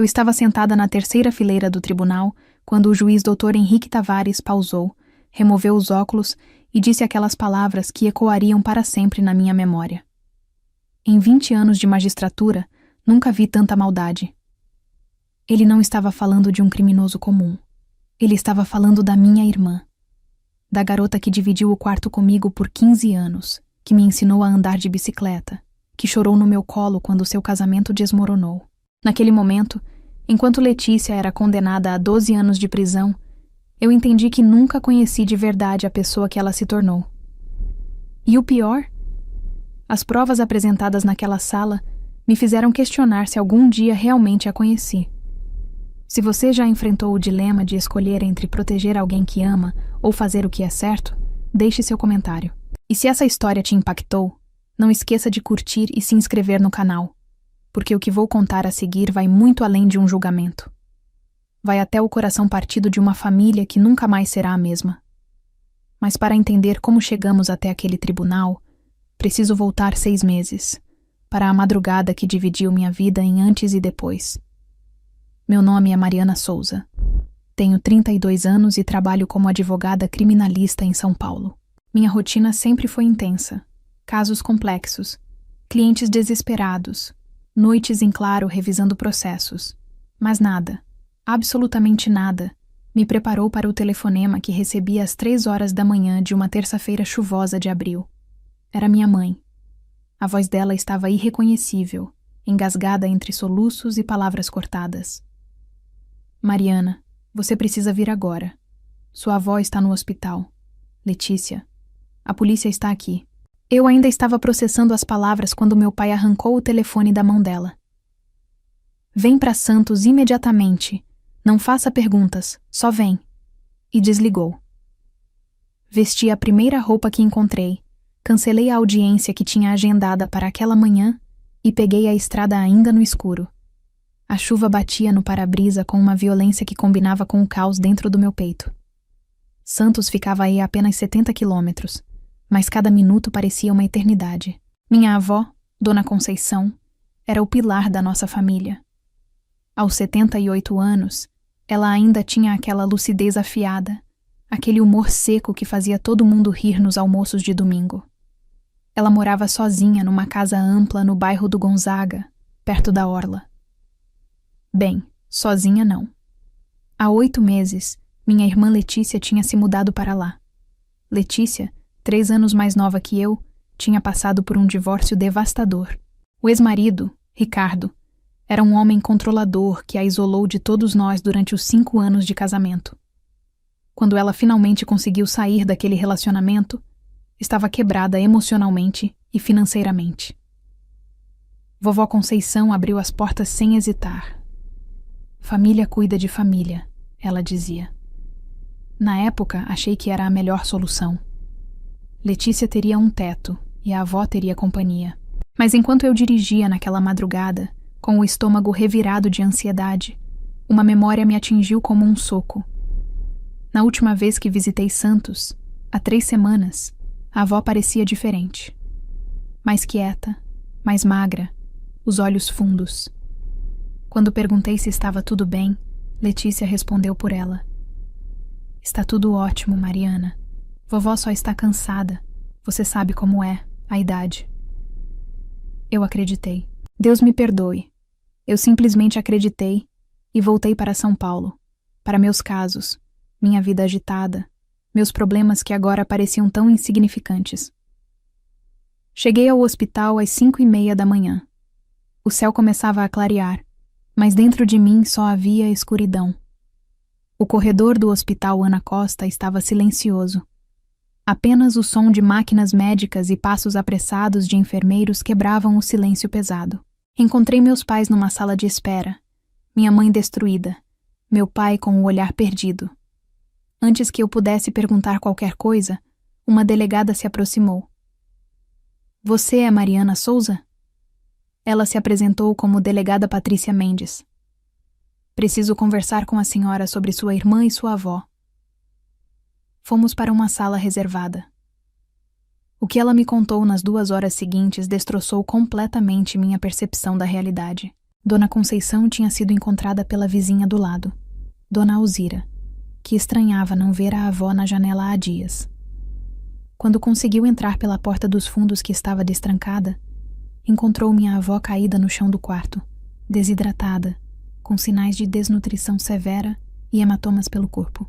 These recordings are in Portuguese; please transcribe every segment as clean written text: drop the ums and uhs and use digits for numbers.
Eu estava sentada na terceira fileira do tribunal quando o juiz Dr. Henrique Tavares pausou, removeu os óculos e disse aquelas palavras que ecoariam para sempre na minha memória. Em 20 anos de magistratura, nunca vi tanta maldade. Ele não estava falando de um criminoso comum. Ele estava falando da minha irmã. Da garota que dividiu o quarto comigo por 15 anos, que me ensinou a andar de bicicleta, que chorou no meu colo quando seu casamento desmoronou. Naquele momento, enquanto Letícia era condenada a 12 anos de prisão, eu entendi que nunca conheci de verdade a pessoa que ela se tornou. E o pior? As provas apresentadas naquela sala me fizeram questionar se algum dia realmente a conheci. Se você já enfrentou o dilema de escolher entre proteger alguém que ama ou fazer o que é certo, deixe seu comentário. E se essa história te impactou, não esqueça de curtir e se inscrever no canal, porque o que vou contar a seguir vai muito além de um julgamento. Vai até o coração partido de uma família que nunca mais será a mesma. Mas para entender como chegamos até aquele tribunal, preciso voltar 6 meses, para a madrugada que dividiu minha vida em antes e depois. Meu nome é Mariana Souza. Tenho 32 anos e trabalho como advogada criminalista em São Paulo. Minha rotina sempre foi intensa. Casos complexos, clientes desesperados, noites em claro revisando processos. Mas nada, absolutamente nada, me preparou para o telefonema que recebi às 3 horas da manhã de uma terça-feira chuvosa de abril. Era minha mãe. A voz dela estava irreconhecível, engasgada entre soluços e palavras cortadas. Mariana, você precisa vir agora. Sua avó está no hospital. Letícia, a polícia está aqui. Eu ainda estava processando as palavras quando meu pai arrancou o telefone da mão dela. Vem para Santos imediatamente. Não faça perguntas, só vem. E desligou. Vesti a primeira roupa que encontrei, cancelei a audiência que tinha agendada para aquela manhã e peguei a estrada ainda no escuro. A chuva batia no para-brisa com uma violência que combinava com o caos dentro do meu peito. Santos ficava aí a apenas 70 quilômetros, mas cada minuto parecia uma eternidade. Minha avó, Dona Conceição, era o pilar da nossa família. Aos 78 anos, ela ainda tinha aquela lucidez afiada, aquele humor seco que fazia todo mundo rir nos almoços de domingo. Ela morava sozinha numa casa ampla no bairro do Gonzaga, perto da orla. Bem, sozinha não. Há 8 meses, minha irmã Letícia tinha se mudado para lá. Letícia, 3 anos mais nova que eu, tinha passado por um divórcio devastador. O ex-marido, Ricardo, era um homem controlador que a isolou de todos nós durante os 5 anos de casamento. Quando ela finalmente conseguiu sair daquele relacionamento, estava quebrada emocionalmente e financeiramente. Vovó Conceição abriu as portas sem hesitar. Família cuida de família, ela dizia. Na época, achei que era a melhor solução. Letícia teria um teto e a avó teria companhia. Mas enquanto eu dirigia naquela madrugada, com o estômago revirado de ansiedade, uma memória me atingiu como um soco. Na última vez que visitei Santos, há 3 semanas, a avó parecia diferente. Mais quieta, mais magra, os olhos fundos. Quando perguntei se estava tudo bem, Letícia respondeu por ela. Está tudo ótimo, Mariana. Vovó só está cansada. Você sabe como é, a idade. Eu acreditei. Deus me perdoe. Eu simplesmente acreditei e voltei para São Paulo, para meus casos, minha vida agitada, meus problemas que agora pareciam tão insignificantes. Cheguei ao hospital às 5:30 da manhã. O céu começava a clarear, mas dentro de mim só havia escuridão. O corredor do Hospital Ana Costa estava silencioso. Apenas o som de máquinas médicas e passos apressados de enfermeiros quebravam o silêncio pesado. Encontrei meus pais numa sala de espera, minha mãe destruída, meu pai com o olhar perdido. Antes que eu pudesse perguntar qualquer coisa, uma delegada se aproximou. Você é Mariana Souza? Ela se apresentou como delegada Patrícia Mendes. Preciso conversar com a senhora sobre sua irmã e sua avó. Fomos para uma sala reservada. O que ela me contou nas 2 horas seguintes destroçou completamente minha percepção da realidade. Dona Conceição tinha sido encontrada pela vizinha do lado, Dona Alzira, que estranhava não ver a avó na janela há dias. Quando conseguiu entrar pela porta dos fundos que estava destrancada, encontrou minha avó caída no chão do quarto, desidratada, com sinais de desnutrição severa e hematomas pelo corpo.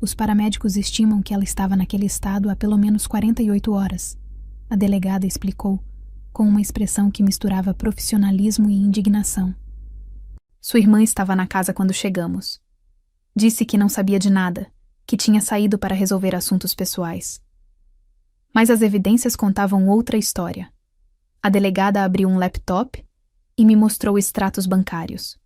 Os paramédicos estimam que ela estava naquele estado há pelo menos 48 horas, a delegada explicou, com uma expressão que misturava profissionalismo e indignação. Sua irmã estava na casa quando chegamos. Disse que não sabia de nada, que tinha saído para resolver assuntos pessoais. Mas as evidências contavam outra história. A delegada abriu um laptop e me mostrou extratos bancários.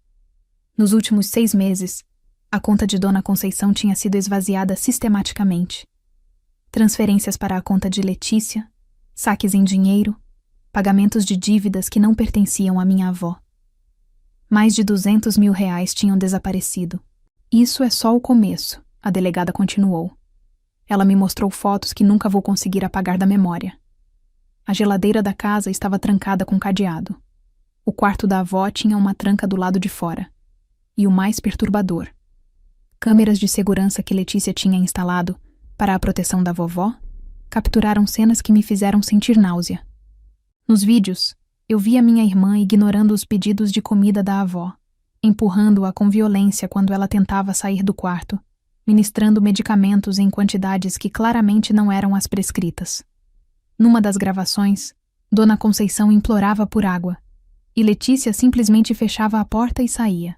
Nos últimos 6 meses, a conta de Dona Conceição tinha sido esvaziada sistematicamente. Transferências para a conta de Letícia, saques em dinheiro, pagamentos de dívidas que não pertenciam à minha avó. Mais de R$200 mil tinham desaparecido. Isso é só o começo, a delegada continuou. Ela me mostrou fotos que nunca vou conseguir apagar da memória. A geladeira da casa estava trancada com cadeado. O quarto da avó tinha uma tranca do lado de fora. E o mais perturbador: câmeras de segurança que Letícia tinha instalado para a proteção da vovó capturaram cenas que me fizeram sentir náusea. Nos vídeos, eu vi a minha irmã ignorando os pedidos de comida da avó, empurrando-a com violência quando ela tentava sair do quarto, ministrando medicamentos em quantidades que claramente não eram as prescritas. Numa das gravações, Dona Conceição implorava por água, e Letícia simplesmente fechava a porta e saía.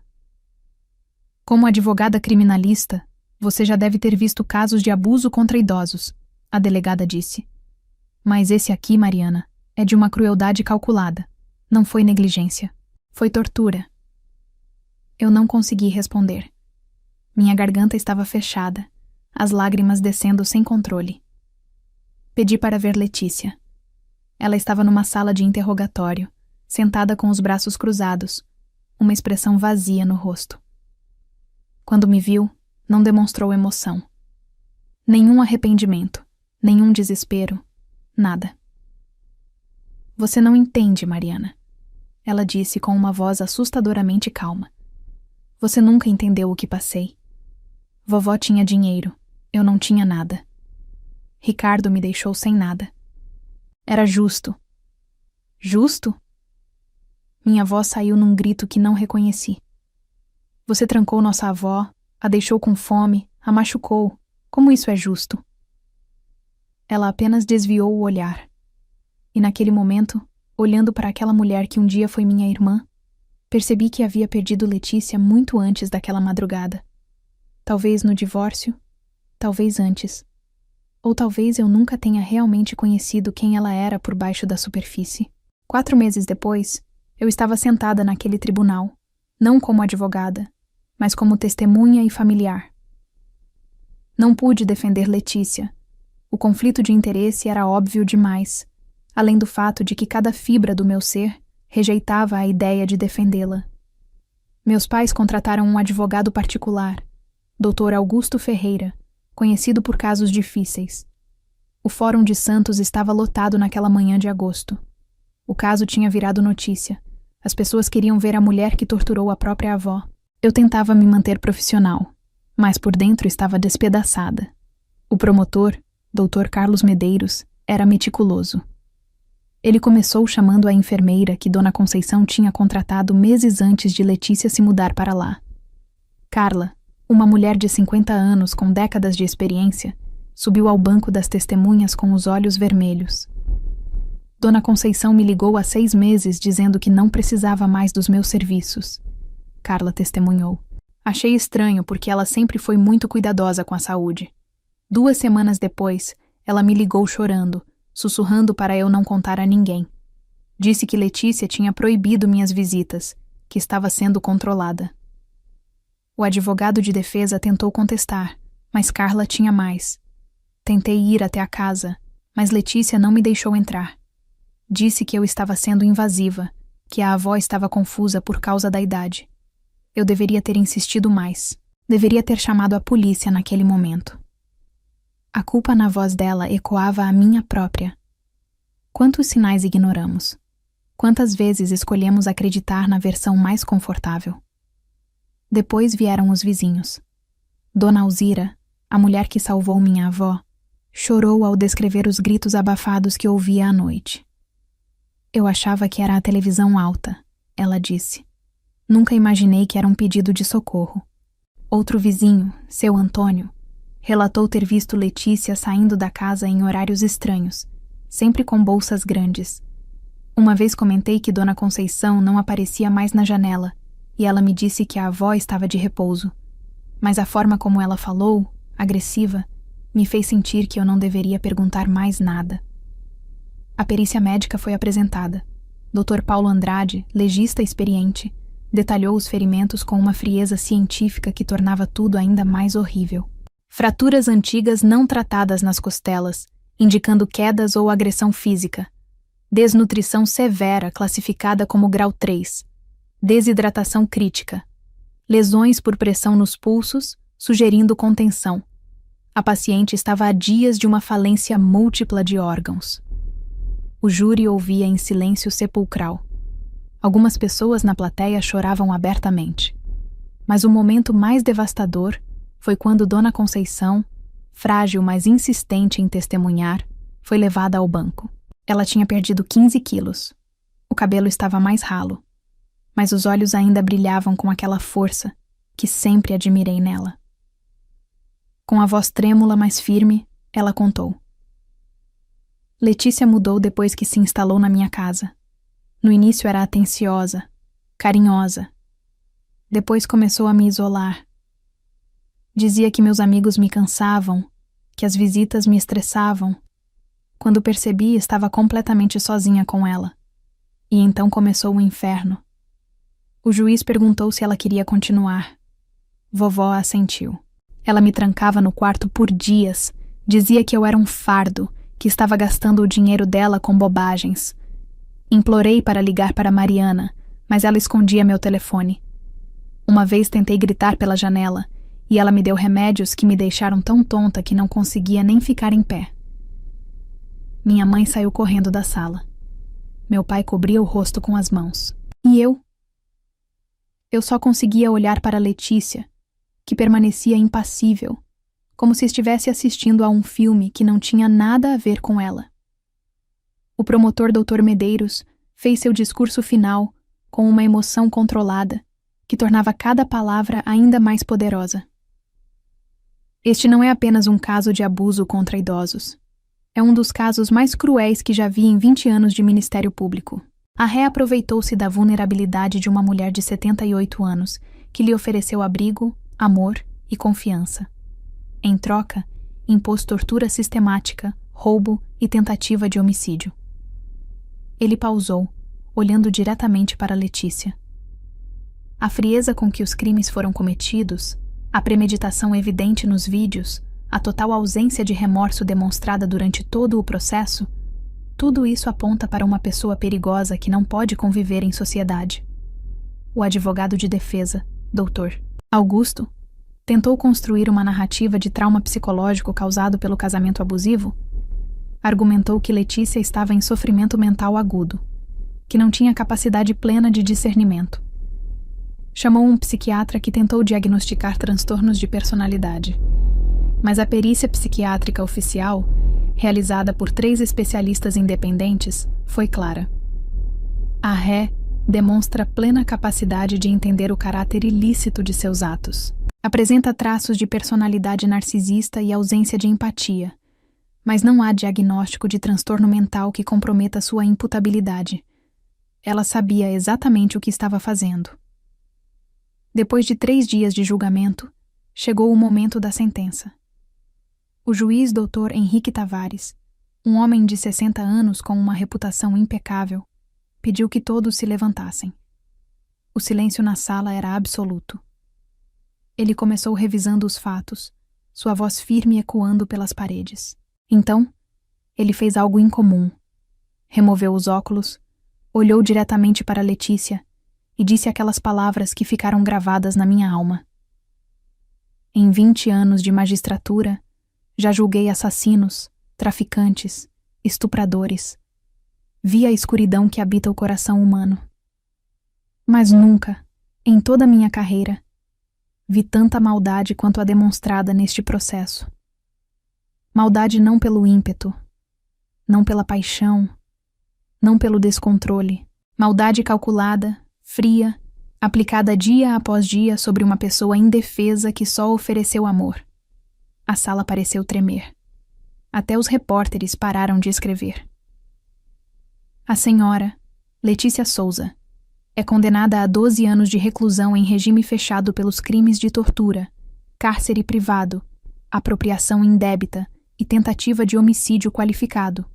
Como advogada criminalista, você já deve ter visto casos de abuso contra idosos, a delegada disse. Mas esse aqui, Mariana, é de uma crueldade calculada. Não foi negligência. Foi tortura. Eu não consegui responder. Minha garganta estava fechada, as lágrimas descendo sem controle. Pedi para ver Letícia. Ela estava numa sala de interrogatório, sentada com os braços cruzados, uma expressão vazia no rosto. Quando me viu, não demonstrou emoção. Nenhum arrependimento, nenhum desespero, nada. Você não entende, Mariana, ela disse com uma voz assustadoramente calma. Você nunca entendeu o que passei. Vovó tinha dinheiro, eu não tinha nada. Ricardo me deixou sem nada. Era justo. Justo? Minha avó saiu num grito que não reconheci. Você trancou nossa avó, a deixou com fome, a machucou. Como isso é justo? Ela apenas desviou o olhar. E naquele momento, olhando para aquela mulher que um dia foi minha irmã, percebi que havia perdido Letícia muito antes daquela madrugada. Talvez no divórcio, talvez antes. Ou talvez eu nunca tenha realmente conhecido quem ela era por baixo da superfície. 4 meses depois, eu estava sentada naquele tribunal, não como advogada, mas como testemunha e familiar. Não pude defender Letícia. O conflito de interesse era óbvio demais, além do fato de que cada fibra do meu ser rejeitava a ideia de defendê-la. Meus pais contrataram um advogado particular, Dr. Augusto Ferreira, conhecido por casos difíceis. O Fórum de Santos estava lotado naquela manhã de agosto. O caso tinha virado notícia. As pessoas queriam ver a mulher que torturou a própria avó. Eu tentava me manter profissional, mas por dentro estava despedaçada. O promotor, Dr. Carlos Medeiros, era meticuloso. Ele começou chamando a enfermeira que Dona Conceição tinha contratado meses antes de Letícia se mudar para lá. Carla, uma mulher de 50 anos com décadas de experiência, subiu ao banco das testemunhas com os olhos vermelhos. Dona Conceição me ligou há 6 meses dizendo que não precisava mais dos meus serviços. Carla testemunhou. Achei estranho porque ela sempre foi muito cuidadosa com a saúde. 2 semanas depois, ela me ligou chorando, sussurrando para eu não contar a ninguém. Disse que Letícia tinha proibido minhas visitas, que estava sendo controlada. O advogado de defesa tentou contestar, mas Carla tinha mais. Tentei ir até a casa, mas Letícia não me deixou entrar. Disse que eu estava sendo invasiva, que a avó estava confusa por causa da idade. Eu deveria ter insistido mais. Deveria ter chamado a polícia naquele momento. A culpa na voz dela ecoava a minha própria. Quantos sinais ignoramos? Quantas vezes escolhemos acreditar na versão mais confortável? Depois vieram os vizinhos. Dona Alzira, a mulher que salvou minha avó, chorou ao descrever os gritos abafados que ouvia à noite. Eu achava que era a televisão alta, ela disse. Nunca imaginei que era um pedido de socorro. Outro vizinho, seu Antônio, relatou ter visto Letícia saindo da casa em horários estranhos, sempre com bolsas grandes. Uma vez comentei que Dona Conceição não aparecia mais na janela, e ela me disse que a avó estava de repouso. Mas a forma como ela falou, agressiva, me fez sentir que eu não deveria perguntar mais nada. A perícia médica foi apresentada. Dr. Paulo Andrade, legista experiente, detalhou os ferimentos com uma frieza científica que tornava tudo ainda mais horrível. Fraturas antigas não tratadas nas costelas, indicando quedas ou agressão física. Desnutrição severa, classificada como grau 3. Desidratação crítica. Lesões por pressão nos pulsos, sugerindo contenção. A paciente estava a dias de uma falência múltipla de órgãos. O júri ouvia em silêncio sepulcral. Algumas pessoas na plateia choravam abertamente. Mas o momento mais devastador foi quando Dona Conceição, frágil mas insistente em testemunhar, foi levada ao banco. Ela tinha perdido 15 quilos. O cabelo estava mais ralo, mas os olhos ainda brilhavam com aquela força que sempre admirei nela. Com a voz trêmula, mas firme, ela contou. Letícia mudou depois que se instalou na minha casa. No início era atenciosa, carinhosa. Depois começou a me isolar. Dizia que meus amigos me cansavam, que as visitas me estressavam. Quando percebi, estava completamente sozinha com ela. E então começou o inferno. O juiz perguntou se ela queria continuar. Vovó assentiu. Ela me trancava no quarto por dias, dizia que eu era um fardo, que estava gastando o dinheiro dela com bobagens. Implorei para ligar para Mariana, mas ela escondia meu telefone. Uma vez tentei gritar pela janela, e ela me deu remédios que me deixaram tão tonta que não conseguia nem ficar em pé. Minha mãe saiu correndo da sala. Meu pai cobria o rosto com as mãos. E eu? Eu só conseguia olhar para Letícia, que permanecia impassível, como se estivesse assistindo a um filme que não tinha nada a ver com ela. O promotor Dr. Medeiros fez seu discurso final com uma emoção controlada, que tornava cada palavra ainda mais poderosa. Este não é apenas um caso de abuso contra idosos. É um dos casos mais cruéis que já vi em 20 anos de Ministério Público. A ré aproveitou-se da vulnerabilidade de uma mulher de 78 anos, que lhe ofereceu abrigo, amor e confiança. Em troca, impôs tortura sistemática, roubo e tentativa de homicídio. Ele pausou, olhando diretamente para Letícia. A frieza com que os crimes foram cometidos, a premeditação evidente nos vídeos, a total ausência de remorso demonstrada durante todo o processo, tudo isso aponta para uma pessoa perigosa que não pode conviver em sociedade. O advogado de defesa, Dr. Augusto, tentou construir uma narrativa de trauma psicológico causado pelo casamento abusivo. Argumentou que Letícia estava em sofrimento mental agudo, que não tinha capacidade plena de discernimento. Chamou um psiquiatra que tentou diagnosticar transtornos de personalidade. Mas a perícia psiquiátrica oficial, realizada por 3 especialistas independentes, foi clara. A ré demonstra plena capacidade de entender o caráter ilícito de seus atos. Apresenta traços de personalidade narcisista e ausência de empatia, mas não há diagnóstico de transtorno mental que comprometa sua imputabilidade. Ela sabia exatamente o que estava fazendo. Depois de 3 dias de julgamento, chegou o momento da sentença. O juiz Dr. Henrique Tavares, um homem de 60 anos com uma reputação impecável, pediu que todos se levantassem. O silêncio na sala era absoluto. Ele começou revisando os fatos, sua voz firme ecoando pelas paredes. Então, ele fez algo incomum. Removeu os óculos, olhou diretamente para Letícia e disse aquelas palavras que ficaram gravadas na minha alma. Em 20 anos de magistratura, já julguei assassinos, traficantes, estupradores. Vi a escuridão que habita o coração humano. Mas nunca, em toda a minha carreira, vi tanta maldade quanto a demonstrada neste processo. Maldade não pelo ímpeto, não pela paixão, não pelo descontrole. Maldade calculada, fria, aplicada dia após dia sobre uma pessoa indefesa que só ofereceu amor. A sala pareceu tremer. Até os repórteres pararam de escrever. A senhora, Letícia Souza, é condenada a 12 anos de reclusão em regime fechado pelos crimes de tortura, cárcere privado, apropriação indébita e tentativa de homicídio qualificado.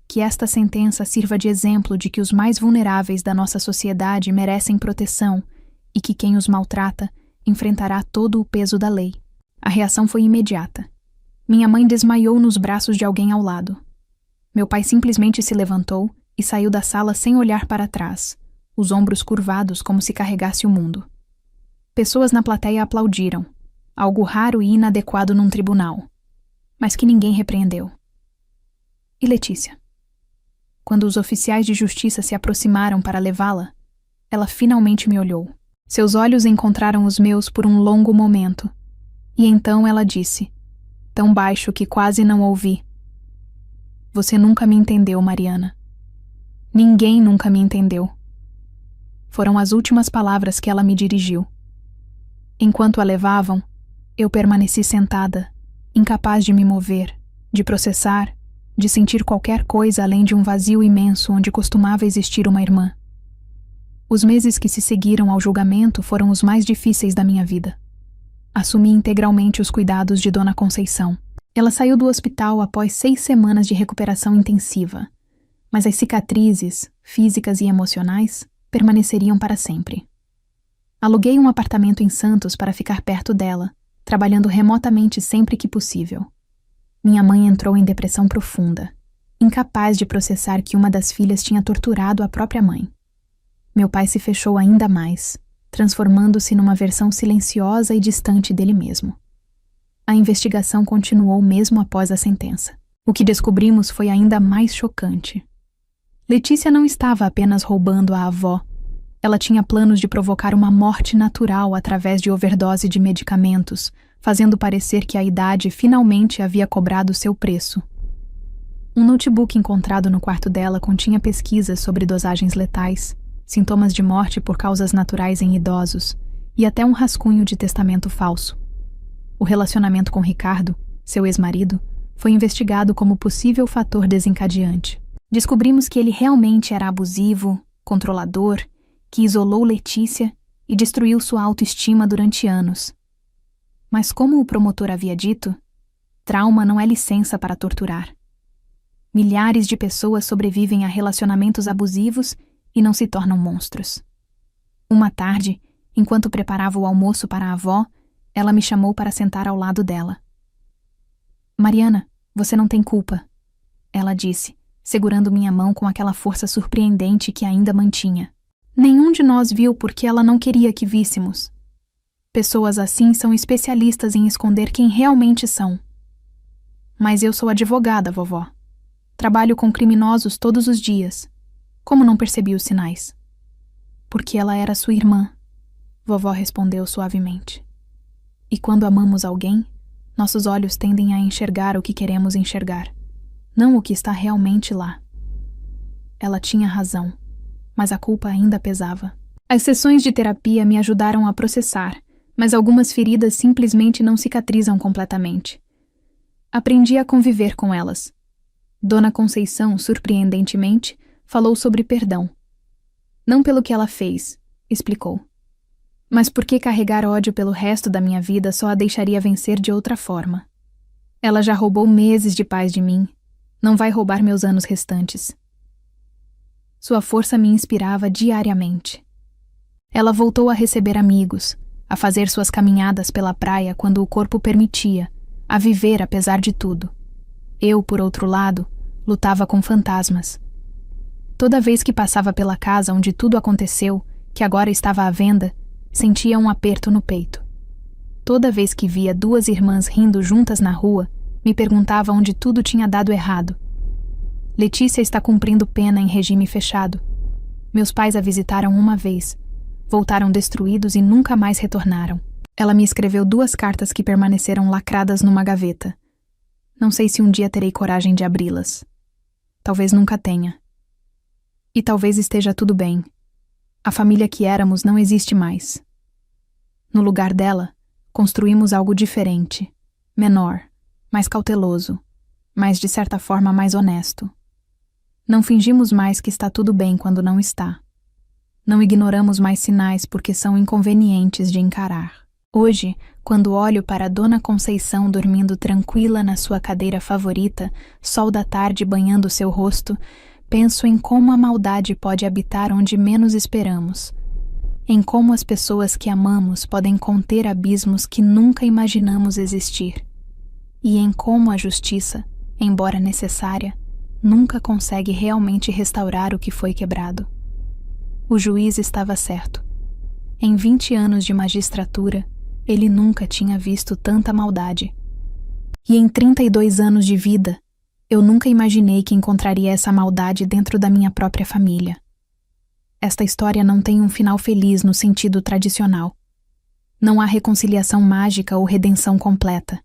Que esta sentença sirva de exemplo de que os mais vulneráveis da nossa sociedade merecem proteção e que quem os maltrata enfrentará todo o peso da lei. A reação foi imediata. Minha mãe desmaiou nos braços de alguém ao lado. Meu pai simplesmente se levantou e saiu da sala sem olhar para trás, os ombros curvados como se carregasse o mundo. Pessoas na plateia aplaudiram, algo raro e inadequado num tribunal, mas que ninguém repreendeu. E Letícia? Quando os oficiais de justiça se aproximaram para levá-la, ela finalmente me olhou. Seus olhos encontraram os meus por um longo momento, e então ela disse, tão baixo que quase não ouvi: "Você nunca me entendeu, Mariana. Ninguém nunca me entendeu." Foram as últimas palavras que ela me dirigiu. Enquanto a levavam, eu permaneci sentada, incapaz de me mover, de processar, de sentir qualquer coisa além de um vazio imenso onde costumava existir uma irmã. Os meses que se seguiram ao julgamento foram os mais difíceis da minha vida. Assumi integralmente os cuidados de Dona Conceição. Ela saiu do hospital após 6 semanas de recuperação intensiva, mas as cicatrizes, físicas e emocionais, permaneceriam para sempre. Aluguei um apartamento em Santos para ficar perto dela, trabalhando remotamente sempre que possível. Minha mãe entrou em depressão profunda, incapaz de processar que uma das filhas tinha torturado a própria mãe. Meu pai se fechou ainda mais, transformando-se numa versão silenciosa e distante dele mesmo. A investigação continuou mesmo após a sentença. O que descobrimos foi ainda mais chocante. Letícia não estava apenas roubando a avó. Ela tinha planos de provocar uma morte natural através de overdose de medicamentos, fazendo parecer que a idade finalmente havia cobrado seu preço. Um notebook encontrado no quarto dela continha pesquisas sobre dosagens letais, sintomas de morte por causas naturais em idosos e até um rascunho de testamento falso. O relacionamento com Ricardo, seu ex-marido, foi investigado como possível fator desencadeante. Descobrimos que ele realmente era abusivo, controlador, que isolou Letícia e destruiu sua autoestima durante anos. Mas como o promotor havia dito, trauma não é licença para torturar. Milhares de pessoas sobrevivem a relacionamentos abusivos e não se tornam monstros. Uma tarde, enquanto preparava o almoço para a avó, ela me chamou para sentar ao lado dela. "Mariana, você não tem culpa", ela disse, segurando minha mão com aquela força surpreendente que ainda mantinha. "Nenhum de nós viu porque ela não queria que víssemos. Pessoas assim são especialistas em esconder quem realmente são. Mas eu sou advogada, vovó. Trabalho com criminosos todos os dias. Como não percebi os sinais?" "Porque ela era sua irmã", vovó respondeu suavemente. "E quando amamos alguém, nossos olhos tendem a enxergar o que queremos enxergar, não o que está realmente lá." Ela tinha razão, mas a culpa ainda pesava. As sessões de terapia me ajudaram a processar, mas algumas feridas simplesmente não cicatrizam completamente. Aprendi a conviver com elas. Dona Conceição, surpreendentemente, falou sobre perdão. "Não pelo que ela fez", explicou, "mas porque carregar ódio pelo resto da minha vida só a deixaria vencer de outra forma. Ela já roubou meses de paz de mim, não vai roubar meus anos restantes." Sua força me inspirava diariamente. Ela voltou a receber amigos, a fazer suas caminhadas pela praia quando o corpo permitia, a viver apesar de tudo. Eu, por outro lado, lutava com fantasmas. Toda vez que passava pela casa onde tudo aconteceu, que agora estava à venda, sentia um aperto no peito. Toda vez que via 2 irmãs rindo juntas na rua, me perguntava onde tudo tinha dado errado. Letícia está cumprindo pena em regime fechado. Meus pais a visitaram uma vez. Voltaram destruídos e nunca mais retornaram. Ela me escreveu 2 cartas que permaneceram lacradas numa gaveta. Não sei se um dia terei coragem de abri-las. Talvez nunca tenha. E talvez esteja tudo bem. A família que éramos não existe mais. No lugar dela, construímos algo diferente, menor, mais cauteloso, mas de certa forma mais honesto. Não fingimos mais que está tudo bem quando não está. Não ignoramos mais sinais porque são inconvenientes de encarar. Hoje, quando olho para Dona Conceição dormindo tranquila na sua cadeira favorita, sol da tarde banhando seu rosto, penso em como a maldade pode habitar onde menos esperamos, em como as pessoas que amamos podem conter abismos que nunca imaginamos existir, e em como a justiça, embora necessária, nunca consegue realmente restaurar o que foi quebrado. O juiz estava certo. Em 20 anos de magistratura, ele nunca tinha visto tanta maldade. E em 32 anos de vida, eu nunca imaginei que encontraria essa maldade dentro da minha própria família. Esta história não tem um final feliz no sentido tradicional. Não há reconciliação mágica ou redenção completa.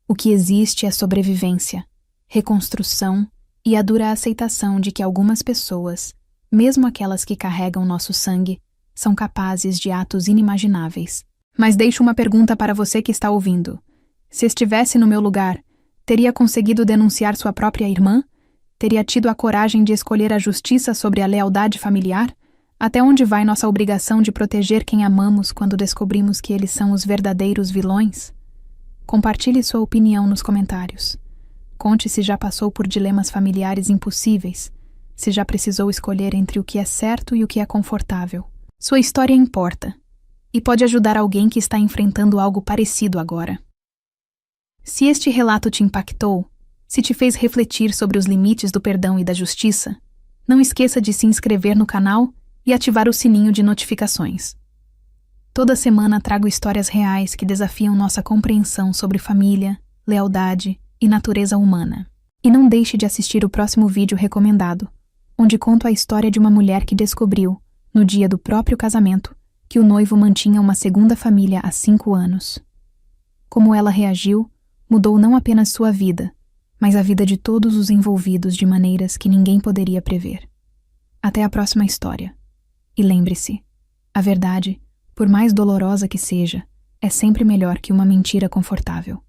O que existe é sobrevivência, reconstrução e a dura aceitação de que algumas pessoas, mesmo aquelas que carregam nosso sangue, são capazes de atos inimagináveis. Mas deixo uma pergunta para você que está ouvindo. Se estivesse no meu lugar, teria conseguido denunciar sua própria irmã? Teria tido a coragem de escolher a justiça sobre a lealdade familiar? Até onde vai nossa obrigação de proteger quem amamos quando descobrimos que eles são os verdadeiros vilões? Compartilhe sua opinião nos comentários. Conte se já passou por dilemas familiares impossíveis, se já precisou escolher entre o que é certo e o que é confortável. Sua história importa e pode ajudar alguém que está enfrentando algo parecido agora. Se este relato te impactou, se te fez refletir sobre os limites do perdão e da justiça, não esqueça de se inscrever no canal e ativar o sininho de notificações. Toda semana trago histórias reais que desafiam nossa compreensão sobre família, lealdade e natureza humana. E não deixe de assistir o próximo vídeo recomendado, onde conto a história de uma mulher que descobriu, no dia do próprio casamento, que o noivo mantinha uma segunda família há 5 anos. Como ela reagiu, mudou não apenas sua vida, mas a vida de todos os envolvidos de maneiras que ninguém poderia prever. Até a próxima história. E lembre-se, a verdade, por mais dolorosa que seja, é sempre melhor que uma mentira confortável.